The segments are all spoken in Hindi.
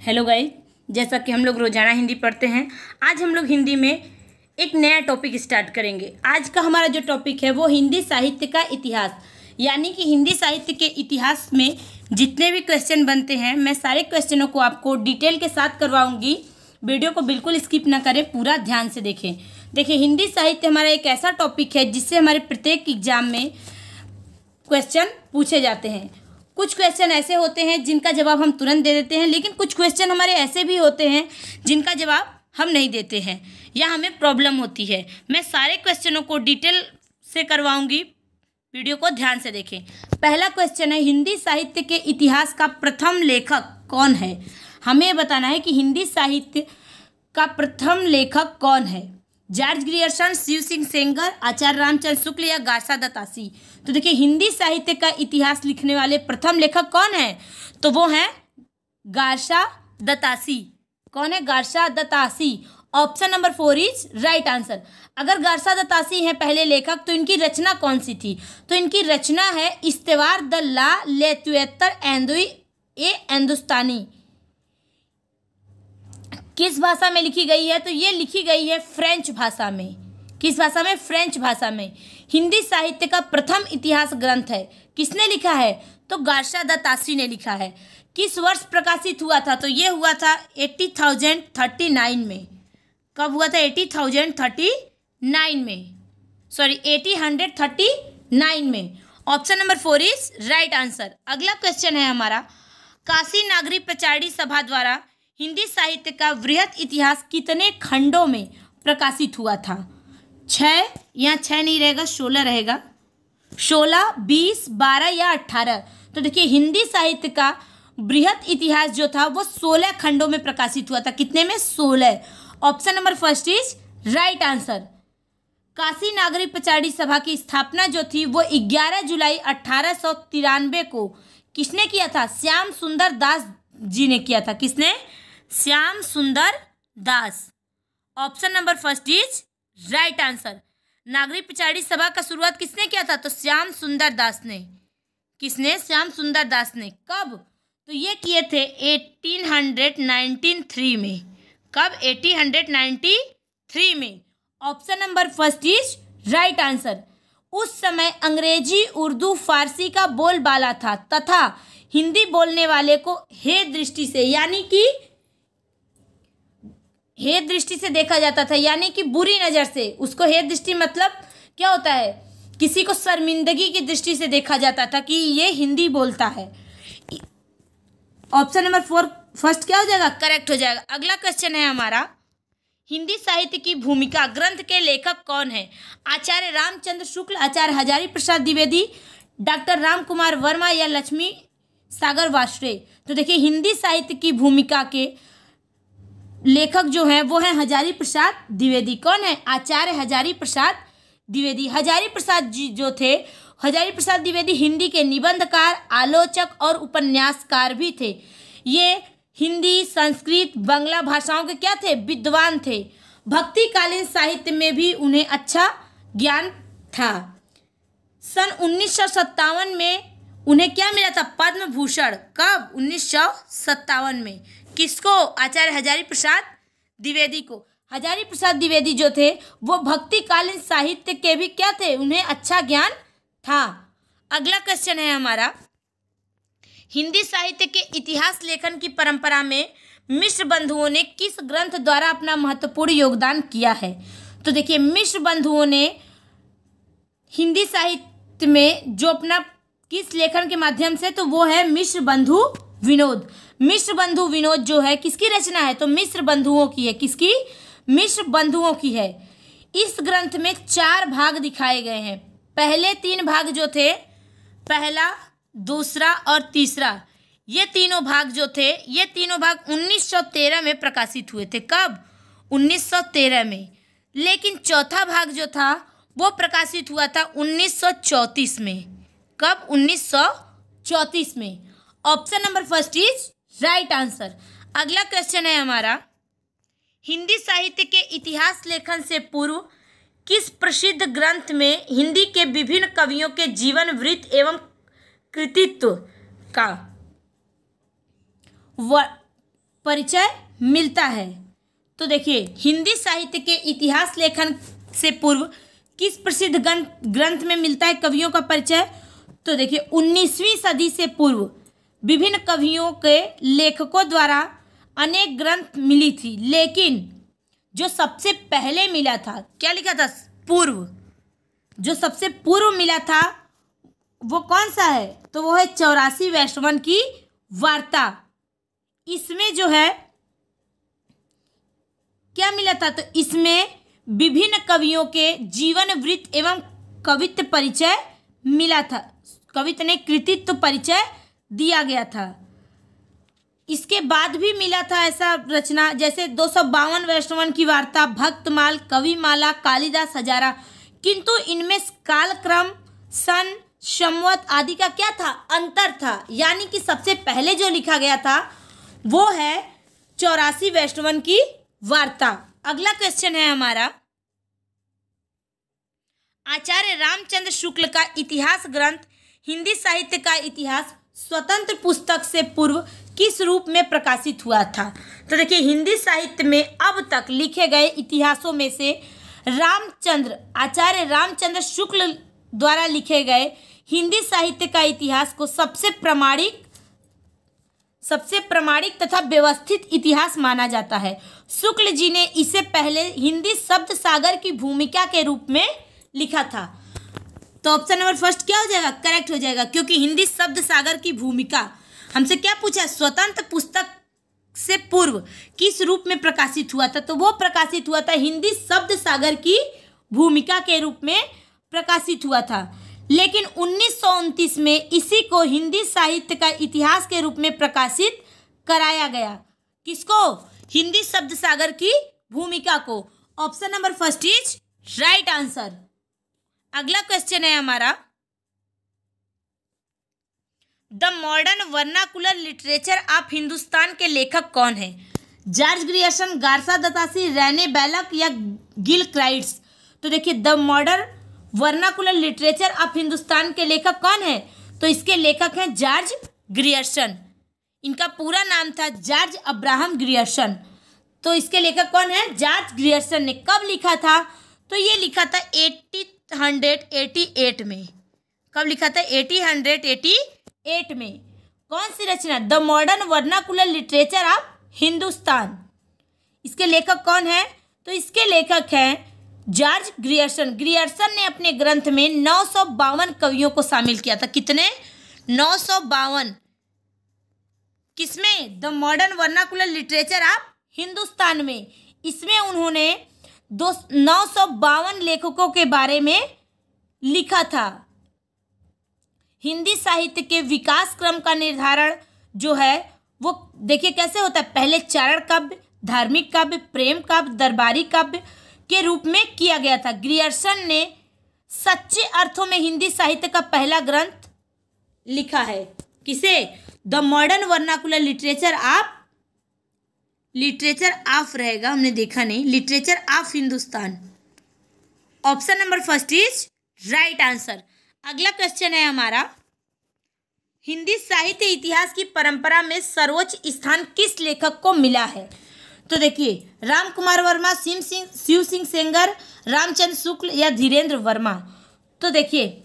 हेलो गाइस, जैसा कि हम लोग रोजाना हिंदी पढ़ते हैं, आज हम लोग हिंदी में एक नया टॉपिक स्टार्ट करेंगे। आज का हमारा जो टॉपिक है वो हिंदी साहित्य का इतिहास, यानी कि हिंदी साहित्य के इतिहास में जितने भी क्वेश्चन बनते हैं मैं सारे क्वेश्चनों को आपको डिटेल के साथ करवाऊंगी। वीडियो को बिल्कुल स्किप ना करें, पूरा ध्यान से देखें। देखिए, हिंदी साहित्य हमारा एक ऐसा टॉपिक है जिससे हमारे प्रत्येक एग्जाम में क्वेश्चन पूछे जाते हैं। कुछ क्वेश्चन ऐसे होते हैं जिनका जवाब हम तुरंत दे देते हैं, लेकिन कुछ क्वेश्चन हमारे ऐसे भी होते हैं जिनका जवाब हम नहीं देते हैं या हमें प्रॉब्लम होती है। मैं सारे क्वेश्चनों को डिटेल से करवाऊंगी, वीडियो को ध्यान से देखें। पहला क्वेश्चन है, हिंदी साहित्य के इतिहास का प्रथम लेखक कौन है? हमें बताना है कि हिंदी साहित्य का प्रथम लेखक कौन है। जॉर्ज ग्रियर्सन, शिव सिंह सेंगर, आचार्य रामचंद्र शुक्ल या गारसा दत्तासी। तो देखिए, हिंदी साहित्य का इतिहास लिखने वाले प्रथम लेखक कौन है? तो वो हैं गारसा दत्तासी। कौन है? Garcin de Tassy. Option number 4 is right answer. अगर गारसा दत्तासी हैं पहले लेखक, तो इनकी रचना कौन सी थी? तो इनकी रचना है इस्तेवार द ला लेत्वेतर एंदुई ए हिंदुस्तानी। किस भाषा में लिखी गई है? तो ये लिखी गई है फ्रेंच भाषा में। किस भाषा में? फ्रेंच भाषा में। हिंदी साहित्य का प्रथम इतिहास ग्रंथ है, किसने लिखा है? तो गारसा दत्तासी ने लिखा है। किस वर्ष प्रकाशित हुआ था? तो ये हुआ था 80,039 में। कब हुआ था? 80,039 में, सॉरी 1839 में। Option number 4 is right answer. अगला क्वेश्चन है हमारा, काशी नागरी प्रचारणी सभा द्वारा हिंदी साहित्य का वृहत इतिहास कितने खंडों में प्रकाशित हुआ था? 6, यहाँ 6 नहीं रहेगा, 16 रहेगा। 16, 20, 12 या 18। तो देखिए, हिंदी साहित्य का वृहत इतिहास जो था वो 16 खंडों में प्रकाशित हुआ था। कितने में? 16। Option number 1 is right answer. Kashi Nagari Pracharini Sabha की स्थापना जो थी वो 11 जुलाई 1893 को किसने किया था? श्याम सुंदर दास जी ने किया था। किसने? Shyam Sundar Das. Option number 1 is right answer. Nagari Pracharini Sabha का शुरुआत किसने किया था? तो श्याम सुंदर दास ने। किसने? श्याम सुंदर दास ने। कब? तो ये किए थे 1893 में। कब? 1893 में। Option number 1 is right answer. उस समय अंग्रेजी, उर्दू, फारसी का बोलबाला था तथा हिंदी बोलने वाले को हे दृष्टि से, यानी कि हे दृष्टि से देखा जाता था, यानी कि बुरी नज़र से। उसको हे दृष्टि मतलब क्या होता है? किसी को शर्मिंदगी की दृष्टि से देखा जाता था कि ये हिंदी बोलता है। ऑप्शन नंबर 4 फर्स्ट क्या हो जाएगा? करेक्ट हो जाएगा। अगला क्वेश्चन है हमारा, हिंदी साहित्य की भूमिका ग्रंथ के लेखक कौन है? आचार्य रामचंद्र शुक्ल, आचार्य हजारी प्रसाद द्विवेदी, डॉक्टर राम कुमार वर्मा या लक्ष्मी सागर वार्ष्णेय। तो देखिए, हिंदी साहित्य की भूमिका के लेखक जो हैं वो हैं हजारी प्रसाद द्विवेदी। कौन है? आचार्य हजारी प्रसाद द्विवेदी। हजारी प्रसाद जी जो थे, हजारी प्रसाद द्विवेदी हिंदी के निबंधकार, आलोचक और उपन्यासकार भी थे। ये हिंदी, संस्कृत, बांग्ला भाषाओं के क्या थे? विद्वान थे। भक्तिकालीन साहित्य में भी उन्हें अच्छा ज्ञान था। सन 1957 में उन्हें क्या मिला था? पद्म भूषण। कब? 1957 में। किसको? आचार्य हजारी प्रसाद द्विवेदी को। हजारी प्रसाद द्विवेदी जो थे वो भक्तिकालीन साहित्य के भी क्या थे? उन्हें अच्छा ज्ञान था। अगला क्वेश्चन है हमारा, हिंदी साहित्य के इतिहास लेखन की परंपरा में मिश्र बंधुओं ने किस ग्रंथ द्वारा अपना महत्वपूर्ण योगदान किया है? तो देखिए, मिश्र बंधुओं ने हिंदी साहित्य में जो अपना किस लेखन के माध्यम से, तो वो है मिश्र बंधु विनोद। मिश्र बंधु विनोद जो है किसकी रचना है? तो मिश्र बंधुओं की है। किसकी? मिश्र बंधुओं की है। इस ग्रंथ में 4 भाग दिखाए गए हैं। पहले 3 भाग जो थे, पहला, दूसरा और तीसरा, ये तीनों भाग जो थे, ये तीनों भाग 1913 में प्रकाशित हुए थे। कब? 1913 में। लेकिन चौथा भाग जो था वो प्रकाशित हुआ था 1934 में। कब? 1934 में। Option number 1 is right answer. अगला क्वेश्चन है हमारा, हिंदी साहित्य के इतिहास लेखन से पूर्व किस प्रसिद्ध ग्रंथ में हिंदी के विभिन्न कवियों के जीवन वृत्त एवं कृतित्व का परिचय मिलता है। तो देखिए, हिंदी साहित्य के इतिहास लेखन से पूर्व किस प्रसिद्ध ग्रंथ में मिलता है कवियों का परिचय? तो देखिए, 19वीं सदी से पूर्व विभिन्न कवियों के लेखकों द्वारा अनेक ग्रंथ मिली थी, लेकिन जो सबसे पहले मिला था, क्या लिखा था? पूर्व। जो सबसे पूर्व मिला था वो कौन सा है? तो वो है 84 वैष्णवन की वार्ता। इसमें जो है क्या मिला था? तो इसमें विभिन्न कवियों के जीवन वृत्त एवं कवित्व परिचय मिला था। कवित्व ने कृतित्व परिचय दिया गया था। इसके बाद भी मिला था ऐसा रचना, जैसे 252 वैष्णवन की वार्ता, भक्तमाल, कविमाला, कालिदास हजारा, किंतु इनमें कालक्रम, सन, संवत आदि का क्या था? अंतर था। यानी कि सबसे पहले जो लिखा गया था वो है 84 वैष्णवन की वार्ता। अगला क्वेश्चन है हमारा, आचार्य रामचंद्र शुक्ल का इतिहास ग्रंथ हिंदी साहित्य का इतिहास स्वतंत्र पुस्तक से पूर्व किस रूप में प्रकाशित हुआ था? तो देखिए, हिंदी साहित्य में अब तक लिखे गए इतिहासों में से आचार्य रामचंद्र शुक्ल द्वारा लिखे गए हिंदी साहित्य का इतिहास को सबसे प्रमाणिक तथा व्यवस्थित इतिहास माना जाता है। शुक्ल जी ने इसे पहले हिंदी शब्द सागर की भूमिका के रूप में लिखा था। तो ऑप्शन नंबर फर्स्ट क्या हो जाएगा? करेक्ट हो जाएगा, क्योंकि हिंदी शब्द सागर की भूमिका हमसे क्या पूछा? स्वतंत्र पुस्तक से पूर्व किस रूप में प्रकाशित हुआ था? तो वो प्रकाशित हुआ था हिंदी शब्द सागर की भूमिका के रूप में प्रकाशित हुआ था। लेकिन 1929 में इसी को हिंदी साहित्य का इतिहास के रूप में प्रकाशित कराया गया। किसको? हिंदी शब्द सागर की भूमिका को। Option number first is right answer. अगला क्वेश्चन है हमारा, the modern vernacular literature of Hindustan के लेखक कौन है? जॉर्ज ग्रियर्सन, गार्सा दतासी, रेने बैलक या गिल क्राइट्स? तो देखिए, the modern vernacular literature of Hindustan के लेखक कौन है? तो इसके लेखक हैं जॉर्ज ग्रियर्सन। इनका पूरा नाम था जॉर्ज अब्राहम ग्रियर्सन। तो इसके लेखक कौन है? जॉर्ज ग्रियर्सन ने कब लिखा था? तो ये लिखा था 1888 में। कब लिखा था? 1888 में। कौन सी रचना? The modern vernacular literature of Hindustan. इसके लेखक कौन है? तो इसके लेखक हैं जॉर्ज ग्रियर्सन। ग्रियर्सन ने अपने ग्रंथ में 952 कवियों को शामिल किया था। कितने? 952। किसमें? The modern vernacular literature of Hindustan में। इसमें उन्होंने 952 लेखकों के बारे में लिखा था। हिंदी साहित्य के विकास क्रम का निर्धारण जो है वो देखिए कैसे होता है। पहले चारण काव्य, धार्मिक काव्य, प्रेम काव्य, दरबारी काव्य के रूप में किया गया था। ग्रियर्सन ने सच्चे अर्थों में हिंदी साहित्य का पहला ग्रंथ लिखा है। किसे? The modern vernacular literature of रहेगा, हमने देखा नहीं, literature of Hindustan. Option number first is right answer. अगला क्वेश्चन है हमारा, हिंदी साहित्य इतिहास की परंपरा में सर्वोच्च स्थान किस लेखक को मिला है? तो देखिए, राम कुमार वर्मा, शिव सिंह सेंगर, रामचंद्र शुक्ल या धीरेन्द्र वर्मा? तो देखिए,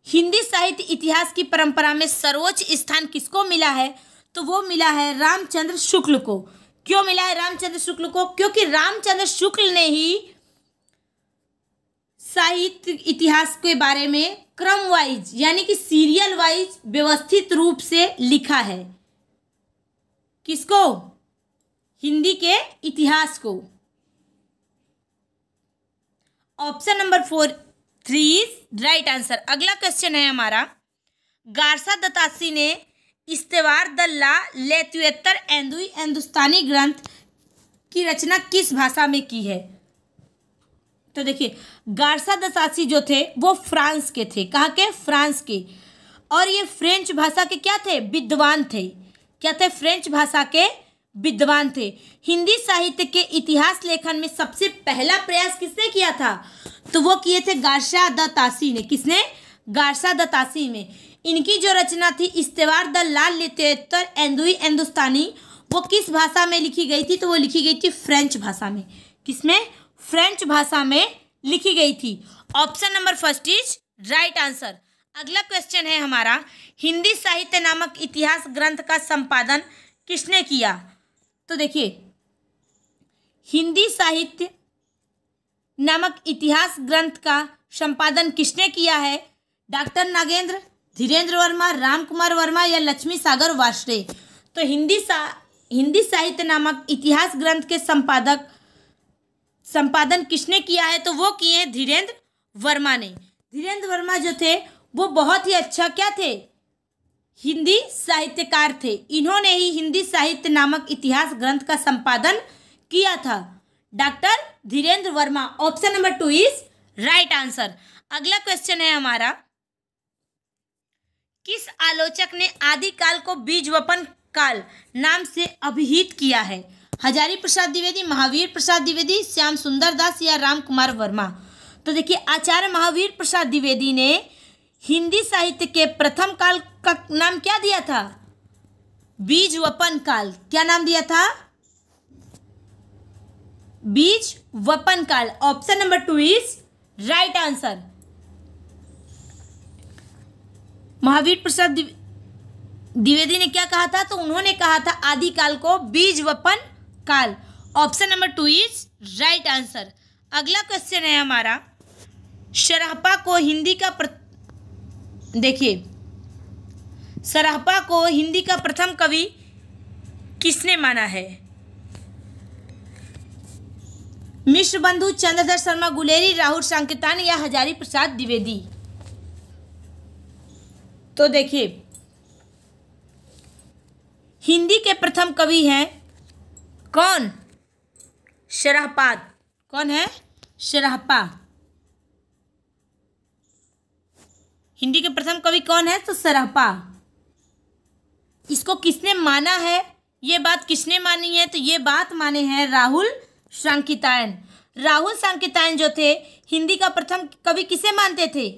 हिंदी साहित्य इतिहास की परंपरा में सर्वोच्च स्थान किसको मिला है? तो वो मिला है रामचंद्र शुक्ल को। क्यों मिला है रामचंद्र शुक्ल को? क्योंकि रामचंद्र शुक्ल ने ही साहित्य इतिहास के बारे में क्रम वाइज यानी कि सीरियल वाइज व्यवस्थित रूप से लिखा है। किसको? हिंदी के इतिहास को। Option number 3 is right answer. अगला क्वेश्चन है हमारा, गारसा दतासी ने इस्तेवार द ला लेत्वेतर एंदुई हिंदुस्तानी ग्रंथ की रचना किस भाषा में की है? तो देखिए, गारसा दतासी जो थे वो फ्रांस के थे। कहाँ के? फ्रांस के। और ये फ्रेंच भाषा के क्या थे? विद्वान थे। क्या थे? फ्रेंच भाषा के विद्वान थे। हिंदी साहित्य के इतिहास लेखन में सबसे पहला प्रयास किसने किया था? तो वो किए थे गारसा दतासी ने। किसने? गारसा दतासी में। इनकी जो रचना थी इस्तेवार द लाल लिटरेचर एंदुई हिंदुस्तानी, वो किस भाषा में लिखी गई थी? तो वो लिखी गई थी फ्रेंच भाषा में। किसमें? फ्रेंच भाषा में लिखी गई थी। Option number first is right answer. अगला क्वेश्चन है हमारा, हिंदी साहित्य नामक इतिहास ग्रंथ का संपादन किसने किया? तो देखिए, हिंदी साहित्य नामक इतिहास ग्रंथ का संपादन किसने किया है? डॉक्टर नागेंद्र, धीरेन्द्र वर्मा, राम कुमार वर्मा या लक्ष्मी सागर वार्ष्णेय? तो हिंदी साहित्य नामक इतिहास ग्रंथ के संपादन किसने किया है? तो वो किए हैं धीरेन्द्र वर्मा ने। धीरेन्द्र वर्मा जो थे वो बहुत ही अच्छा क्या थे? हिंदी साहित्यकार थे। इन्होंने ही हिंदी साहित्य नामक इतिहास ग्रंथ का संपादन किया था, doctor Dhirendra Verma. Option number 2 is right answer. अगला क्वेश्चन है हमारा, किस आलोचक ने आदिकाल को बीजवपन काल नाम से अभिहित किया है? हजारी प्रसाद द्विवेदी, महावीर प्रसाद द्विवेदी, श्याम सुंदर दास या राम कुमार वर्मा? तो देखिए, आचार्य महावीर प्रसाद द्विवेदी ने हिंदी साहित्य के प्रथम काल का नाम क्या दिया था? बीजवपन काल। क्या नाम दिया था? बीजवपन काल। Option number 2 is right answer. Mahavir Prasad Dwivedi ने क्या कहा था? तो उन्होंने कहा था आदिकाल को बीजवपन काल। Option number 2 is right answer. अगला क्वेश्चन है हमारा, सरहपा को हिंदी का देखिए, सरहपा को हिंदी का प्रथम कवि किसने माना है? मिश्र बंधु, चंद्रधर शर्मा गुलेरी, राहुल सांकृत्यायन या हजारी प्रसाद द्विवेदी? तो देखिए, हिंदी के प्रथम कवि हैं कौन? सरहपा। कौन है? सरहपा। हिंदी के प्रथम कवि कौन है? तो सरहपा। इसको किसने माना है? ये बात किसने मानी है? तो ये बात माने हैं राहुल सांकृत्यायन। राहुल सांकृत्यायन जो थे हिंदी का प्रथम कवि किसे मानते थे?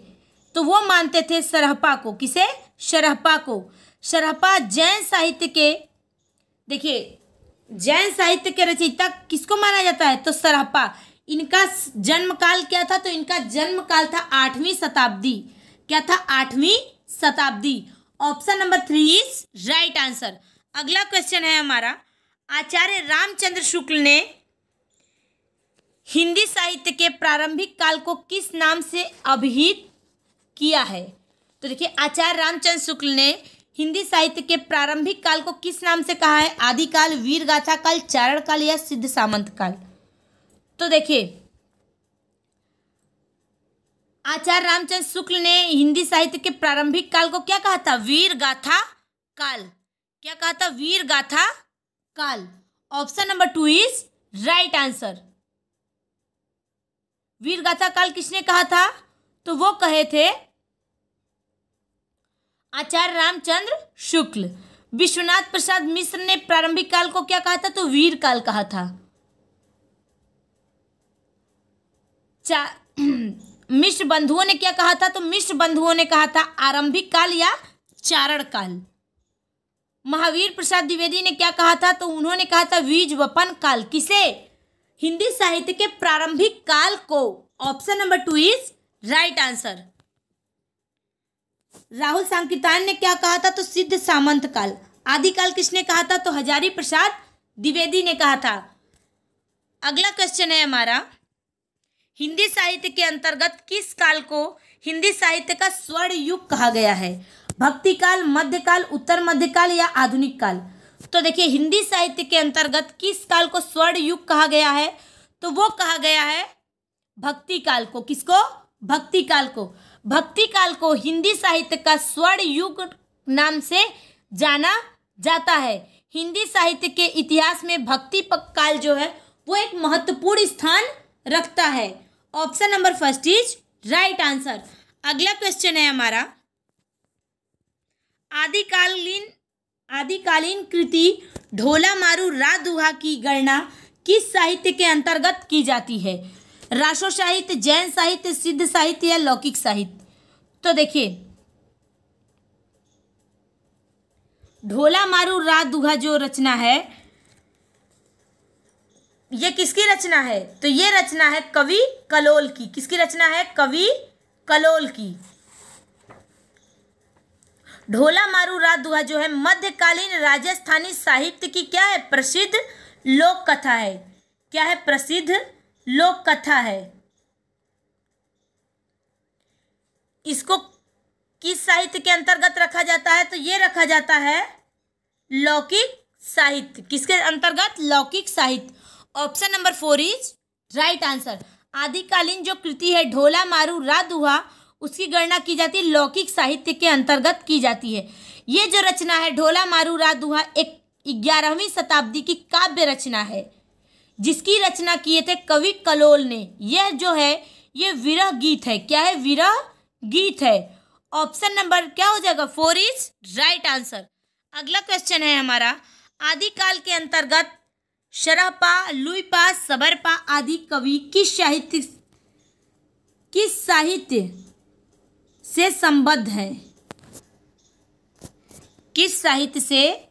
तो वो मानते थे सरहपा को। किसे? सरहपा को। सरहपा जैन साहित्य के, देखिए, जैन साहित्य के रचयिता किसको माना जाता है? तो सरहपा। इनका जन्म काल क्या था? तो इनका जन्म काल था 8वीं शताब्दी। क्या था? 8वीं शताब्दी। Option number 3 is right answer. अगला क्वेश्चन है हमारा, आचार्य रामचंद्र शुक्ल ने हिंदी साहित्य के प्रारंभिक काल को किस नाम से अभिहित किया है? तो देखिए, आचार्य रामचंद्र शुक्ल ने हिंदी साहित्य के प्रारंभिक काल को किस नाम से कहा है? आदिकाल, वीरगाथा काल, चारण काल या सिद्ध सामंत काल? तो देखिए, आचार्य रामचंद्र शुक्ल ने हिंदी साहित्य के प्रारंभिक काल को क्या कहा था? वीरगाथा काल। क्या कहा था? वीरगाथा काल। Option number 2 is right answer. वीरगाथा काल किसने कहा था? तो वो कहे थे आचार्य रामचंद्र शुक्ल। विश्वनाथ प्रसाद मिश्र ने प्रारंभिक काल को क्या कहा था? तो वीर काल कहा था। मिश्र बंधुओं ने क्या कहा था? तो मिश्र बंधुओं ने कहा था आरंभिक काल या चारण काल। महावीर प्रसाद द्विवेदी ने क्या कहा था? तो उन्होंने कहा था बीजवपन काल। किसे? हिंदी साहित्य के प्रारंभिक काल को। Option number 2 is right answer. Rahul Sankrityayan ने क्या कहा था? तो सिद्ध सामंत काल। आदिकाल किसने कहा था? तो हजारी प्रसाद द्विवेदी ने कहा था। अगला क्वेश्चन है हमारा, हिंदी साहित्य के अंतर्गत किस काल को हिंदी साहित्य का स्वर्ण युग कहा गया है? भक्ति काल, मध्यकाल, उत्तर मध्यकाल या आधुनिक काल? तो देखिए, हिंदी साहित्य के अंतर्गत किस काल को स्वर्ण युग कहा गया है? तो वो कहा गया है भक्ति काल को। किसको? भक्ति काल को। भक्ति काल को हिंदी साहित्य का स्वर्ण युग नाम से जाना जाता है। हिंदी साहित्य के इतिहास में भक्ति काल जो है वो एक महत्वपूर्ण स्थान रखता है। Option number first is right answer. अगला क्वेश्चन है हमारा, आदिकालीन कृति ढोला मारू रा दुहा की गणना किस साहित्य के अंतर्गत की जाती है? रासो साहित्य, जैन साहित्य, सिद्ध साहित्य या लौकिक साहित्य? तो देखिए, ढोला मारू रात दुहा जो रचना है, ये किसकी रचना है? तो ये रचना है कवि कलोल की। किसकी रचना है? कवि कलोल की। ढोला मारू रात दुहा जो है मध्यकालीन राजस्थानी साहित्य की क्या है? प्रसिद्ध लोक कथा है। क्या है? प्रसिद्ध लोक कथा है। इसको किस साहित्य के अंतर्गत रखा जाता है? तो ये रखा जाता है लौकिक साहित्य। किसके अंतर्गत? लौकिक साहित्य। Option number 4 is right answer. आदिकालीन जो कृति है ढोला मारू रात दुहा, उसकी गणना की जाती है लौकिक साहित्य के अंतर्गत की जाती है। ये जो रचना है ढोला मारू रात दुहा एक 11वीं शताब्दी की काव्य रचना है, जिसकी रचना किए थे कवि कलोल ने। यह जो है ये विरह गीत है। क्या है? विरह गीत है। ऑप्शन नंबर क्या हो जाएगा? 4 इज राइट आंसर। अगला क्वेश्चन है हमारा, आदिकाल के अंतर्गत शरहपा, लुईपा, सबरपा आदि कवि किस साहित्य से संबद्ध है? किस साहित्य से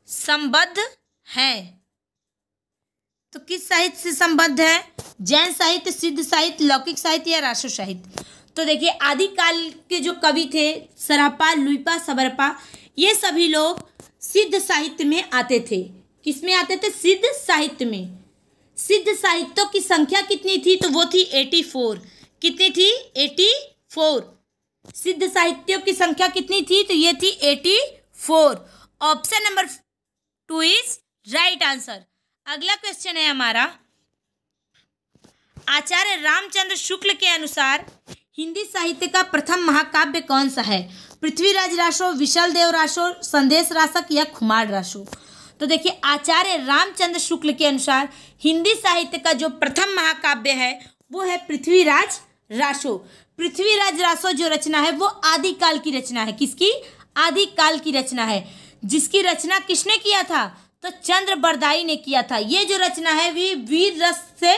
संबद्ध है? तो किस साहित्य से संबद्ध है? जैन साहित्य, सिद्ध साहित्य, लौकिक साहित्य या रासो साहित्य? तो देखिए आदिकाल के जो कवि थे शरहपा, लुईपा, सबरपा, ये सभी लोग सिद्ध साहित्य में आते थे। किस में आते थे? सिद्ध साहित्य में। सिद्ध साहित्यों की संख्या कितनी थी? तो वो थी 84। कितनी थी? 84। सिद्ध साहित्यों की संख्या कितनी थी? तो ये थी 84। Option number 2 is right answer. अगला क्वेश्चन है हमारा, आचार्य रामचंद्र शुक्ल के अनुसार हिंदी साहित्य का प्रथम महाकाव्य कौन सा है? पृथ्वीराज रासो, विशल देव रासो, संदेश रासक या खुमार रासो? तो देखिए आचार्य रामचंद्र शुक्ल के अनुसार हिंदी साहित्य का जो प्रथम महाकाव्य है वो है पृथ्वीराज रासो। पृथ्वीराज रासो जो रचना है वो आदिकाल की रचना है। किसकी? आदिकाल की रचना है। जिसकी रचना किसने किया था? तो चंद्र बरदाई ने किया था। ये जो रचना है वे वीर रस से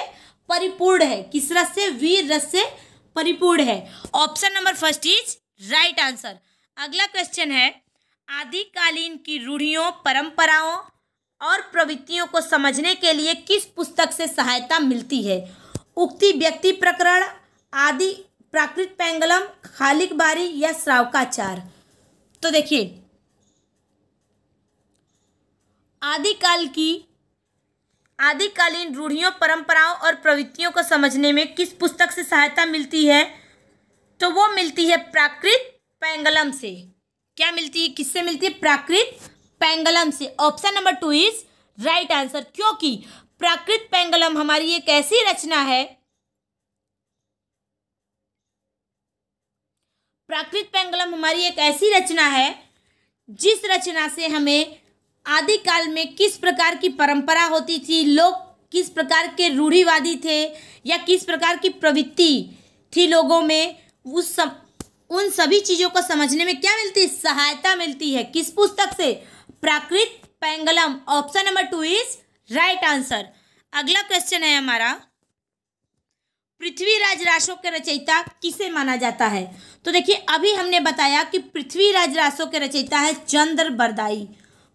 परिपूर्ण है। किस रस से? वीर रस से परिपूर्ण है। Option number 1 is right answer. अगला क्वेश्चन है, आदिकालीन की रूढ़ियों, परंपराओं और प्रवृत्तियों को समझने के लिए किस पुस्तक से सहायता मिलती है? उक्ति व्यक्ति प्रकरण, आदि प्राकृत पेंगलम, खालिक बारी या श्रावकाचार? तो देखिए आदिकालीन रूढ़ियों, परंपराओं और प्रवृत्तियों को समझने में किस पुस्तक से सहायता मिलती है? तो वो मिलती है प्राकृत पेंगलम से। क्या मिलती है? किससे मिलती है? प्राकृत पेंगलम से। Option number 2 is right answer. क्योंकि प्राकृत पेंगलम हमारी एक ऐसी रचना है, प्राकृत पेंगलम हमारी एक ऐसी रचना है जिस रचना से हमें आदिकाल में किस प्रकार की परंपरा होती थी, लोग किस प्रकार के रूढ़िवादी थे या किस प्रकार की प्रवृत्ति थी लोगों में, उन सभी चीज़ों को समझने में क्या मिलती है? सहायता मिलती है। किस पुस्तक से? Prakrit Paingalam. Option number 2 is right answer. अगला क्वेश्चन है हमारा, पृथ्वीराज रासो के रचयिता किसे माना जाता है? तो देखिए अभी हमने बताया कि पृथ्वीराज रासो के रचयिता है चंद्र बरदाई।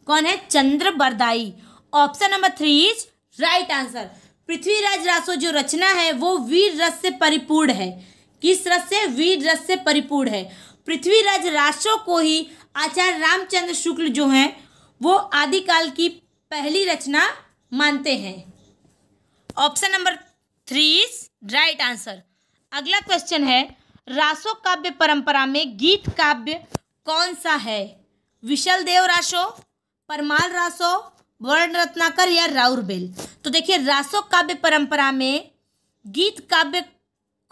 कौन है? Chandra Bardai. Option number 3 is right answer. Prithviraj Raso जो रचना है वो वीर रस से परिपूर्ण है। किस रस से? वीर रस से परिपूर्ण है। पृथ्वीराज रासो को ही आचार्य रामचंद्र शुक्ल जो हैं वो आदिकाल की पहली रचना मानते हैं। Option number 3 is right answer. अगला क्वेश्चन है, रासो काव्य परंपरा में गीत काव्य कौन सा है? विशल देव रासो, परमाल रासो, वर्ण रत्नाकर या राउरबेल? तो देखिए रासो काव्य परंपरा में गीत काव्य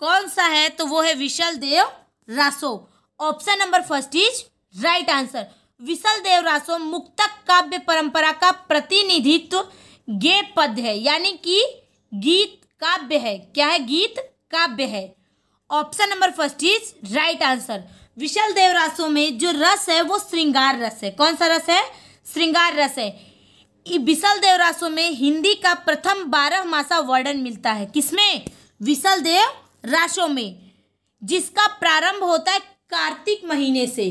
कौन सा है? तो वो है Vishal Dev Raso. Option number 1 is right answer. Vishal Dev Raso मुक्तक काव्य परंपरा का प्रतिनिधित्व गेय पद है, यानी कि गीत काव्य है। क्या है? गीत काव्य है। Option number 1 is right answer. Vishal Dev Raso में जो रस है वो श्रृंगार रस है। कौन सा रस है? श्रृंगार रस है। विशल देव रासो में हिंदी का प्रथम 12 मासा वर्णन मिलता है। किसमें? विशल देव रासो में, जिसका प्रारंभ होता है कार्तिक महीने से।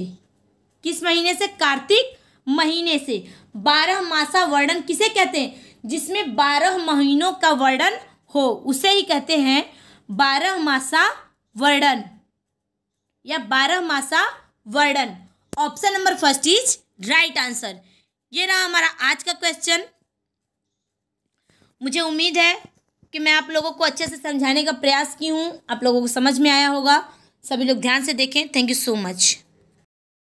किस महीने से? कार्तिक महीने से। 12 मासा वर्णन किसे कहते हैं? जिसमें 12 महीनों का वर्णन हो उसे ही कहते हैं 12 मासा वर्णन या 12 मासा वर्णन। Option number first is right answer. ये रहा हमारा आज का क्वेश्चन। मुझे उम्मीद है कि मैं आप लोगों को अच्छे से समझाने का प्रयास की हूँ, आप लोगों को समझ में आया होगा। सभी लोग ध्यान से देखें। Thank you so much.